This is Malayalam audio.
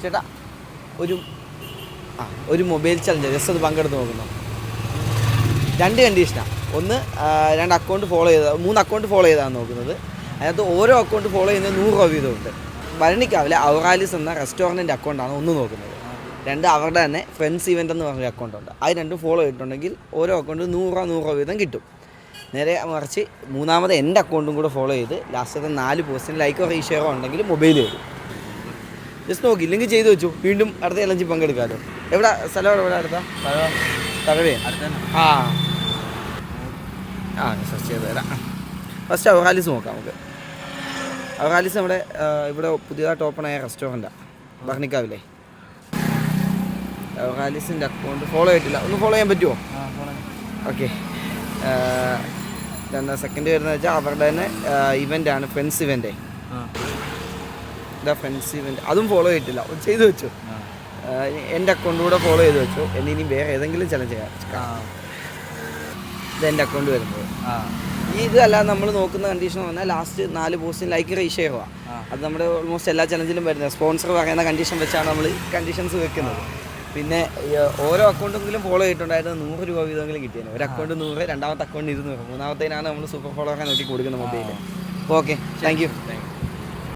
ചേട്ടാ ഒരു മൊബൈൽ ചലഞ്ച് ജസ്റ്റ് അത് പങ്കെടുത്ത് നോക്കുന്നു. 2 കണ്ടീഷനാണ്. ഒന്ന് 2 അക്കൗണ്ട് ഫോളോ ചെയ്താൽ 3 അക്കൗണ്ട് ഫോളോ ചെയ്താണ് നോക്കുന്നത്. അതിനകത്ത് ഓരോ അക്കൗണ്ട് ഫോളോ ചെയ്യുന്നത് 100 രൂപ വീതമുണ്ട്. ഭരണിക്കാവിലെ ഔറാലിസ് എന്ന റെസ്റ്റോറൻറ്റിൻ്റെ അക്കൗണ്ടാണ് ഒന്ന് നോക്കുന്നത്. 2 അവരുടെ തന്നെ ഫ്രണ്ട്സ് ഇവൻ്റ് എന്ന് പറഞ്ഞൊരു അക്കൗണ്ടുണ്ട്. അത് 2 ഫോളോ ചെയ്തിട്ടുണ്ടെങ്കിൽ ഓരോ അക്കൗണ്ട് 100 രൂപ വീതം കിട്ടും. നേരെ മറിച്ച് മൂന്നാമത് എൻ്റെ അക്കൗണ്ടും കൂടെ ഫോളോ ചെയ്ത് ലാസ്റ്റത്തെ 4 ലൈക്കോ റീഷെയറോ ഉണ്ടെങ്കിൽ മൊബൈൽ വരും. ജസ്റ്റ് നോക്കി, ഇല്ലെങ്കിൽ ചെയ്ത് വെച്ചു, വീണ്ടും അടുത്ത ചലഞ്ചിൽ പങ്കെടുക്കാമല്ലോ. എവിടെ സ്ഥലം? എവിടെ അടുത്ത തഴവേ? സെർച്ച് ചെയ്ത് തരാം. ഫസ്റ്റ് ഔറാലിസ് നോക്കാം നമുക്ക്. ഔറാലിസ് നമ്മുടെ ഇവിടെ പുതിയതായിട്ട് ഓപ്പൺ ആയ റെസ്റ്റോറൻറ്റാണ് ഭരണിക്കാവിലെ. ഔറാലിസിൻ്റെ അക്കൗണ്ട് ഫോളോ ചെയ്തിട്ടില്ല. ഒന്ന് ഫോളോ ചെയ്യാൻ പറ്റുമോ? ഓക്കെ. സെക്കൻഡ് വരുന്നത് വെച്ചാൽ അവരുടെ തന്നെ ഇവൻ്റാണ്, ഫ്രണ്ട്സ് ഇവൻ്റേ. ഇതാ ഫ്രണ്ട്സ് ഇവൻ്റ്, അതും ഫോളോ ചെയ്തിട്ടില്ല. ചെയ്ത് വെച്ചു. എൻ്റെ അക്കൗണ്ട് കൂടെ ഫോളോ ചെയ്ത് വെച്ചു. ഇനി വേറെ ഏതെങ്കിലും ചലഞ്ച് ചെയ്യാം. ഇതെൻ്റെ അക്കൗണ്ട് വരുന്നത്. ഇതല്ലാതെ നമ്മൾ നോക്കുന്ന കണ്ടീഷൻ എന്ന് പറഞ്ഞാൽ ലാസ്റ്റ് 4 പോസ്റ്റിന് ലൈക്ക് റീഷെയറുക. അത് നമ്മുടെ ഓൾമോസ്റ്റ് എല്ലാ ചലഞ്ചിലും വരുന്നത്. സ്പോൺസർ പറയുന്ന കണ്ടീഷൻ വെച്ചാണ് നമ്മൾ കണ്ടീഷൻസ് വെക്കുന്നത്. പിന്നെ ഓരോ അക്കൗണ്ടെങ്കിലും ഫോളോ ചെയ്തിട്ടുണ്ടായിരുന്നു 100 രൂപ വീതമെങ്കിലും കിട്ടിയത്. ഒരു അക്കൗണ്ട് 100, രണ്ടാമത്തെ അക്കൗണ്ട് 200, മൂന്നാമത്തേനാണ് നമ്മൾ സൂപ്പർ ഫോളോവറെ നോക്കി കൊടുക്കുന്നത് മൊബൈലിൽ. Okay, thank you.